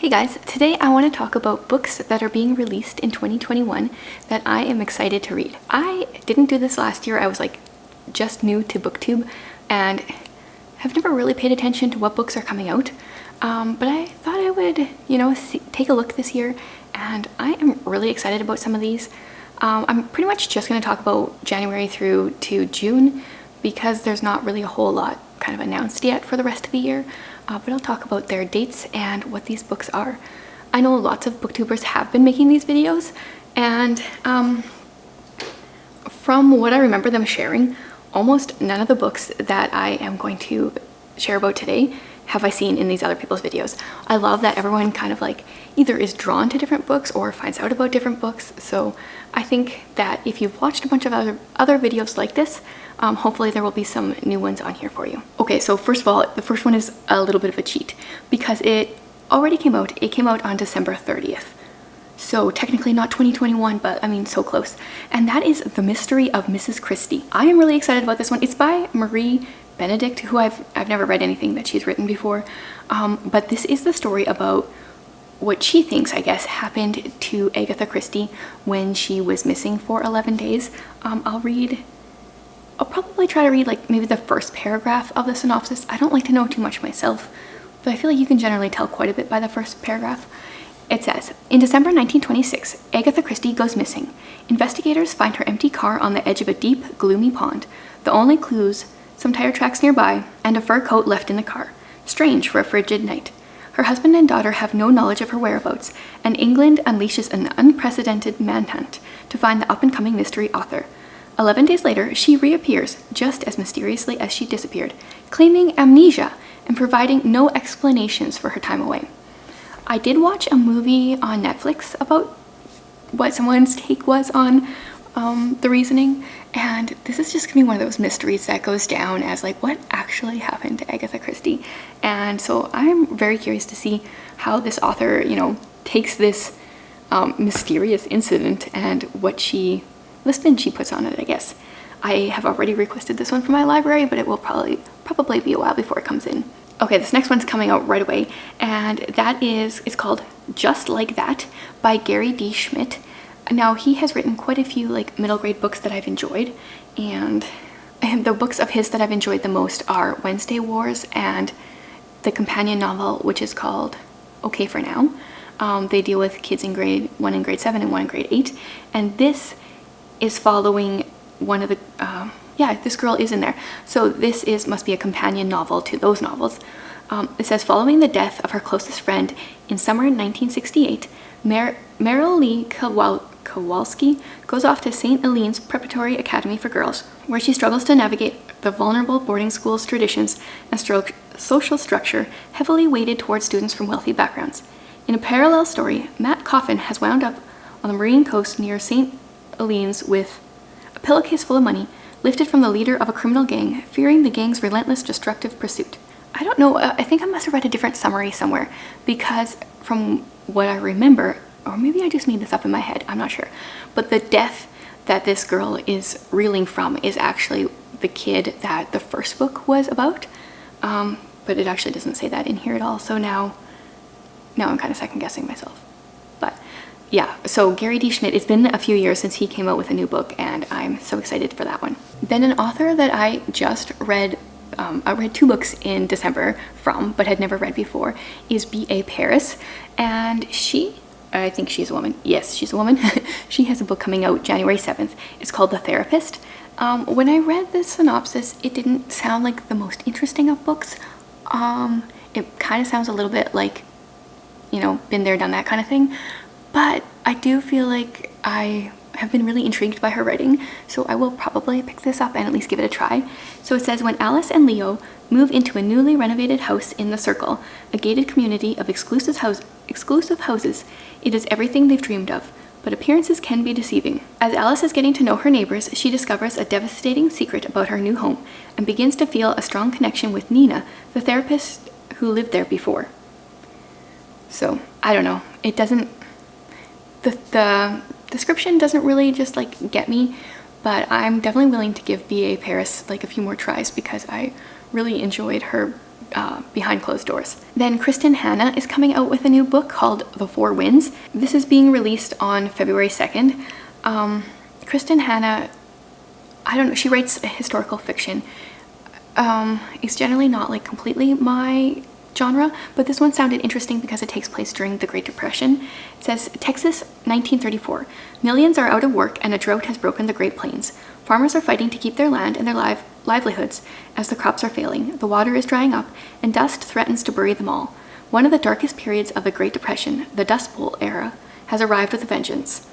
Hey guys, today I want to talk about books that are being released in 2021 that I am excited to read. I didn't do this last year. I was just new to BookTube and have never really paid attention to what books are coming out. But I thought I would, take a look this year, and I am really excited about some of these. I'm pretty much just going to talk about January through to June because there's not really a whole lot kind of announced yet for the rest of the year. But I'll talk about their dates and what these books are. I know lots of booktubers have been making these videos, and from what I remember them sharing, almost none of the books that I am going to share about today have I seen in these other people's videos. I love that everyone kind of either is drawn to different books or finds out about different books. So I think that if you've watched a bunch of other videos like this, hopefully there will be some new ones on here for you. Okay, so first of all, the first one is a little bit of a cheat because it already came out. It came out on December 30th. So technically not 2021, but I mean so close. And that is The Mystery of Mrs Christie. I am really excited about this one. It's by Marie Benedict, who I've never read anything that she's written before. But this is the story about what she thinks, I guess, happened to Agatha Christie when she was missing for 11 days. I'll probably try to read maybe the first paragraph of the synopsis. I don't like to know too much myself, but I feel like you can generally tell quite a bit by the first paragraph. It says, in December 1926, Agatha Christie goes missing. Investigators find her empty car on the edge of a deep, gloomy pond. The only clues, some tire tracks nearby, and a fur coat left in the car. Strange for a frigid night. Her husband and daughter have no knowledge of her whereabouts, and England unleashes an unprecedented manhunt to find the up-and-coming mystery author. 11 days later, she reappears, just as mysteriously as she disappeared, claiming amnesia and providing no explanations for her time away. I did watch a movie on Netflix about what someone's take was on the reasoning, and this is just gonna be one of those mysteries that goes down as what actually happened to Agatha Christie. And so I'm very curious to see how this author, takes this mysterious incident and what the spin she puts on it, I guess. I have already requested this one from my library, but it will probably be a while before it comes in. Okay, this next one's coming out right away, and it's called Just Like That by Gary D. Schmidt. Now, he has written quite a few middle grade books that I've enjoyed, and the books of his that I've enjoyed the most are Wednesday Wars and the companion novel, which is called Okay for Now. They deal with kids in grade 1 and grade 7 and 1 in grade 8, and this is following one of the, this girl is in there. So this must be a companion novel to those novels. It says, following the death of her closest friend in summer 1968, Meryl Lee Kowalski goes off to St. Helene's Preparatory Academy for Girls, where she struggles to navigate the vulnerable boarding school's traditions and social structure heavily weighted towards students from wealthy backgrounds. In a parallel story, Matt Coffin has wound up on the Marine coast near St. Helene's with a pillowcase full of money lifted from the leader of a criminal gang, fearing the gang's relentless destructive pursuit. I don't know, I think I must have read a different summary somewhere, because from what I remember, or maybe I just made this up in my head, I'm not sure, but the death that this girl is reeling from is actually the kid that the first book was about, but it actually doesn't say that in here at all, so now I'm kind of second guessing myself. But yeah, so Gary D. Schmidt, it's been a few years since he came out with a new book, and I'm so excited for that one. Then an author that I just read, I read 2 books in December from, but had never read before, is B.A. Paris, and I think she's a woman. Yes, she's a woman. She has a book coming out January 7th. It's called The Therapist. When I read the synopsis, it didn't sound like the most interesting of books. It kind of sounds a little bit like, been there, done that kind of thing. But I do feel like I have been really intrigued by her writing, so I will probably pick this up and at least give it a try. So it says, when Alice and Leo move into a newly renovated house in the Circle, a gated community of exclusive houses, it is everything they've dreamed of, but appearances can be deceiving. As Alice is getting to know her neighbors, she discovers a devastating secret about her new home and begins to feel a strong connection with Nina, the therapist who lived there before. So, I don't know. It doesn't... The description doesn't really just get me, but I'm definitely willing to give B.A. Paris a few more tries because I really enjoyed her behind closed doors. Then Kristen Hanna is coming out with a new book called The Four Winds. This is being released on February 2nd. Kristen Hanna, I don't know, she writes historical fiction. It's generally not like completely my genre, but this one sounded interesting because it takes place during the Great Depression. It says, Texas, 1934. Millions are out of work and a drought has broken the Great Plains. Farmers are fighting to keep their land and their livelihoods as the crops are failing, the water is drying up, and dust threatens to bury them all. One of the darkest periods of the Great Depression, the Dust Bowl era, has arrived with a vengeance.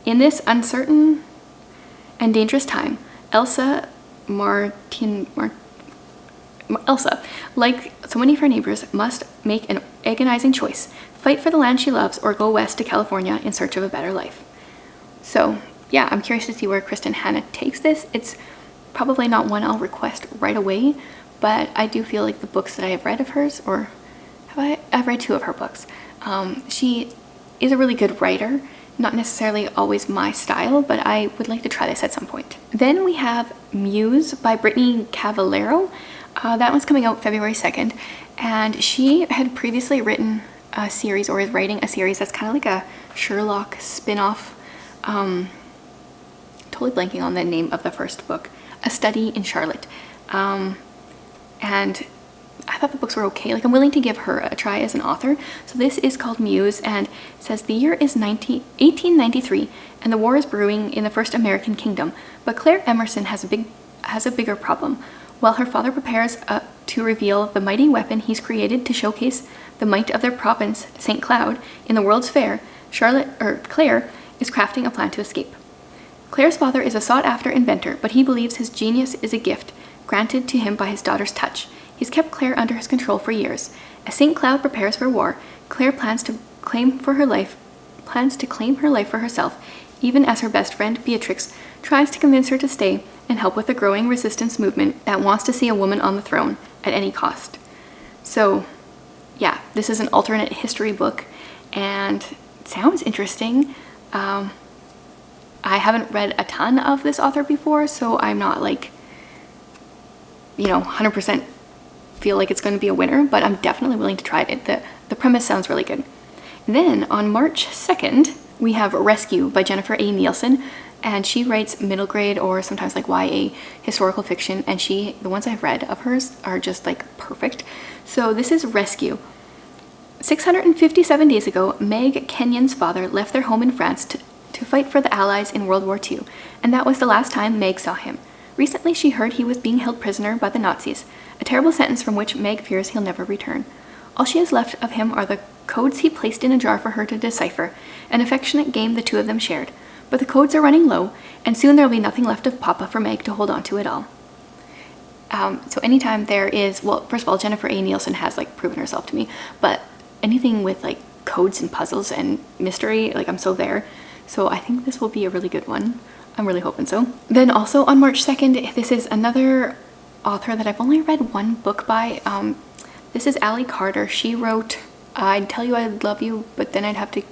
In this uncertain and dangerous time, Elsa, like so many of her neighbors, must make an agonizing choice: fight for the land she loves or go west to California in search of a better life. So yeah, I'm curious to see where Kristen Hanna takes this. It's probably not one I'll request right away, but I do feel like the books that I have read of hers, or I've read 2 of her books. She is a really good writer, not necessarily always my style, but I would like to try this at some point. Then we have Muse by Brittany Cavallero. That one's coming out February 2nd, and she had previously written a series, or is writing a series that's kind of like a Sherlock spin-off. Totally blanking on the name of the first book, A Study in Charlotte. And I thought the books were okay. Like, I'm willing to give her a try as an author. So this is called Muse, and it says the year is 1893, and the war is brewing in the first American kingdom. But Claire Emerson has a bigger problem. While her father prepares to reveal the mighty weapon he's created to showcase the might of their province, St. Cloud, in the World's Fair, Claire is crafting a plan to escape. Claire's father is a sought-after inventor, but he believes his genius is a gift granted to him by his daughter's touch. He's kept Claire under his control for years. As St. Cloud prepares for war, Claire plans to claim her life for herself, even as her best friend, Beatrix, tries to convince her to stay and help with the growing resistance movement that wants to see a woman on the throne at any cost. So, yeah, this is an alternate history book, and it sounds interesting. I haven't read a ton of this author before, so I'm not like, 100% feel like it's going to be a winner, but I'm definitely willing to try it. The premise sounds really good. Then on March 2nd, we have Rescue by Jennifer A. Nielsen, and she writes middle grade or sometimes like YA historical fiction, and the ones I've read of hers are just like perfect. So this is Rescue. 657 days ago, Meg Kenyon's father left their home in France to fight for the Allies in World War II, and that was the last time Meg saw him. Recently, she heard he was being held prisoner by the Nazis, a terrible sentence from which Meg fears he'll never return. All she has left of him are the codes he placed in a jar for her to decipher, an affectionate game the 2 of them shared. But the codes are running low, and soon there'll be nothing left of Papa for Meg to hold on to at all. So anytime there is, well, first of all, Jennifer A. Nielsen has like proven herself to me, but anything with like codes and puzzles and mystery, like I'm so there. So I think this will be a really good one. I'm really hoping so. Then also on March 2nd, this is another author that I've only read one book by. This is Allie Carter. She wrote I'd Tell You I Love You, but then I'd have to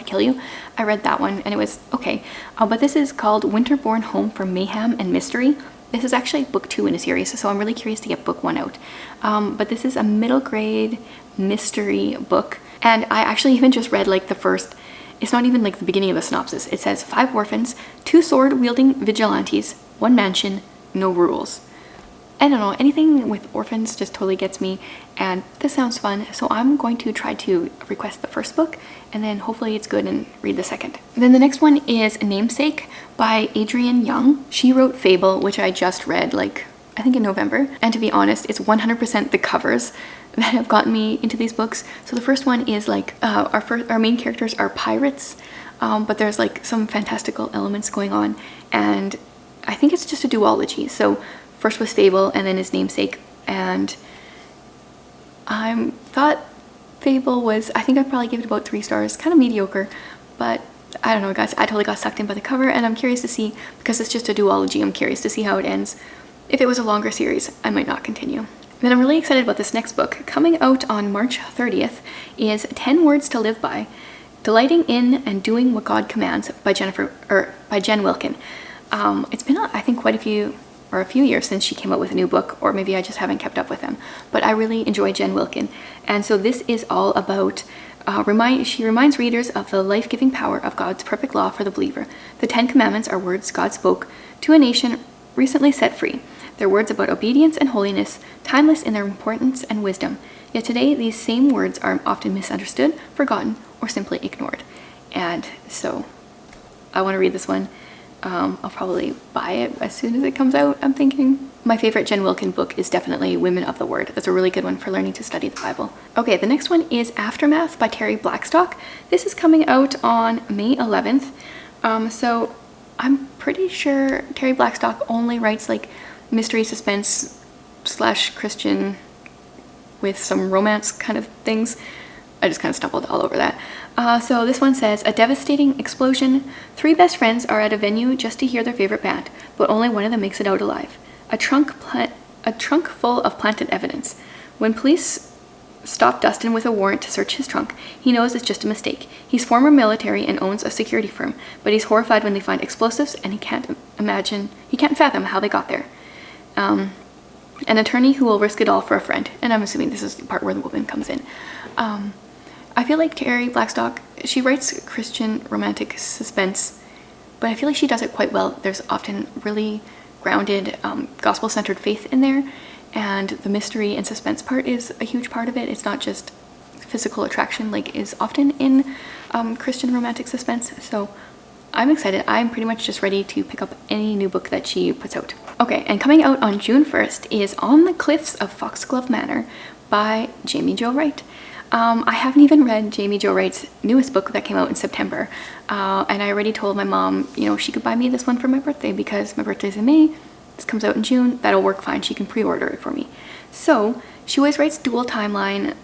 kill you. I read that one and it was okay. But this is called Winterbourne, Home for Mayhem and Mystery. This is actually book 2 in a series, so I'm really curious to get book 1 out. But this is a middle grade mystery book, and I actually even just read like the first, it's not even like the beginning of the synopsis. It says 5 orphans, 2 sword-wielding vigilantes, 1 mansion, no rules. I don't know, anything with orphans just totally gets me, and this sounds fun, so I'm going to try to request the first book, and then hopefully it's good and read the second. Then the next one is Namesake by Adrienne Young. She wrote Fable, which I just read, like, I think in November, and to be honest, it's 100% the covers that have gotten me into these books. So the first one is like, our main characters are pirates, but there's like some fantastical elements going on, and I think it's just a duology. So first was Fable, and then his Namesake, and I thought Fable was, I think I'd probably give it about 3 stars, kind of mediocre, but I don't know guys, I totally got sucked in by the cover, and I'm curious to see, because it's just a duology, I'm curious to see how it ends. If it was a longer series, I might not continue. Then I'm really excited about this next book. Coming out on March 30th is 10 Words to Live By, Delighting in and Doing What God Commands by Jen Wilkin. It's been, I think, quite a few or a few years since she came out with a new book, or maybe I just haven't kept up with them. But I really enjoy Jen Wilkin. And so this is all about, she reminds readers of the life-giving power of God's perfect law for the believer. The 10 Commandments are words God spoke to a nation recently set free. They're words about obedience and holiness, timeless in their importance and wisdom. Yet today, these same words are often misunderstood, forgotten, or simply ignored. And so I want to read this one. I'll probably buy it as soon as it comes out, I'm thinking. My favorite Jen Wilkin book is definitely Women of the Word. That's a really good one for learning to study the Bible. Okay, the next one is Aftermath by Terry Blackstock. This is coming out on May 11th. So I'm pretty sure Terry Blackstock only writes like mystery, suspense / Christian with some romance kind of things. I just kind of stumbled all over that. So this one says, a devastating explosion. 3 best friends are at a venue just to hear their favorite band, but only one of them makes it out alive. A trunk full of planted evidence. When police stop Dustin with a warrant to search his trunk, he knows it's just a mistake. He's former military and owns a security firm, but he's horrified when they find explosives and he can't fathom how they got there. An attorney who will risk it all for a friend. And I'm assuming this is the part where the woman comes in. I feel like Terry Blackstock, she writes Christian romantic suspense, but I feel like she does it quite well. There's often really grounded gospel-centered faith in there, and the mystery and suspense part is a huge part of it. It's not just physical attraction like is often in Christian romantic suspense. So I'm excited. I'm pretty much just ready to pick up any new book that she puts out. Okay, and coming out on June 1st is On the Cliffs of Foxglove Manor by Jamie Jo Wright. I haven't even read Jamie Jo Wright's newest book that came out in September. And I already told my mom, you know, she could buy me this one for my birthday because my birthday's in May. This comes out in June. That'll work fine. She can pre-order it for me. So she always writes dual timeline.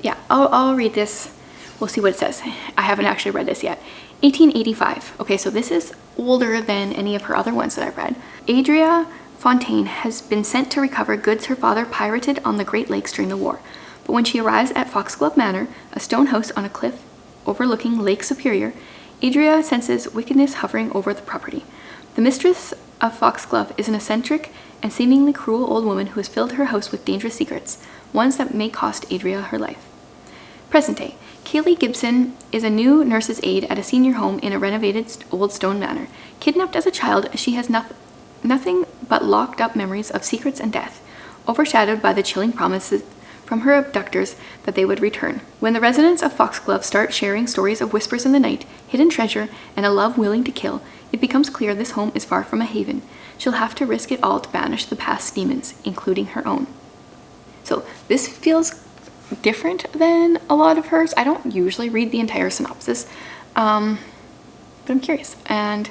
Yeah, I'll read this. We'll see what it says. I haven't actually read this yet. 1885. Okay, so this is older than any of her other ones that I've read. Adria Fontaine has been sent to recover goods her father pirated on the Great Lakes during the war. But when she arrives at Foxglove Manor, a stone house on a cliff overlooking Lake Superior, Adria senses wickedness hovering over the property. The mistress of Foxglove is an eccentric and seemingly cruel old woman who has filled her house with dangerous secrets, ones that may cost Adria her life. Present day. Kaylee Gibson is a new nurse's aide at a senior home in a renovated old stone manor. Kidnapped as a child, she has nothing but locked up memories of secrets and death, overshadowed by the chilling promises from her abductors that they would return. When the residents of Foxglove start sharing stories of whispers in the night, hidden treasure, and a love willing to kill, it becomes clear this home is far from a haven. She'll have to risk it all to banish the past demons, including her own. So this feels different than a lot of hers. I don't usually read the entire synopsis, but I'm curious, and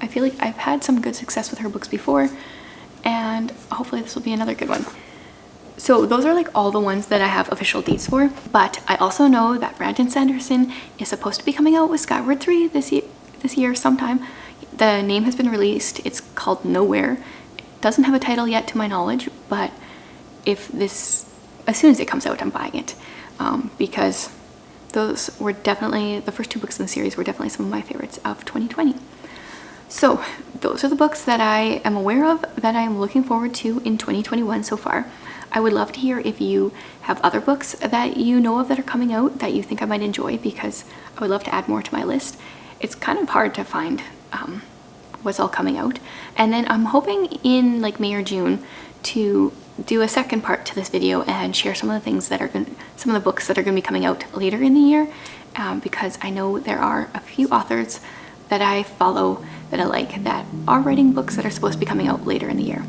I feel like I've had some good success with her books before, and hopefully this will be another good one. So those are like all the ones that I have official dates for, but I also know that Brandon Sanderson is supposed to be coming out with Skyward 3 this year sometime. The name has been released. It's called Nowhere. It doesn't have a title yet to my knowledge, but as soon as it comes out, I'm buying it, because those were definitely, the first 2 books in the series were definitely some of my favorites of 2020. So those are the books that I am aware of that I am looking forward to in 2021 so far. I would love to hear if you have other books that you know of that are coming out that you think I might enjoy, because I would love to add more to my list. It's kind of hard to find what's all coming out. And then I'm hoping in like May or June to do a second part to this video and share some of the things that are some of the books that are going to be coming out later in the year, because I know there are a few authors that I follow that I like that are writing books that are supposed to be coming out later in the year.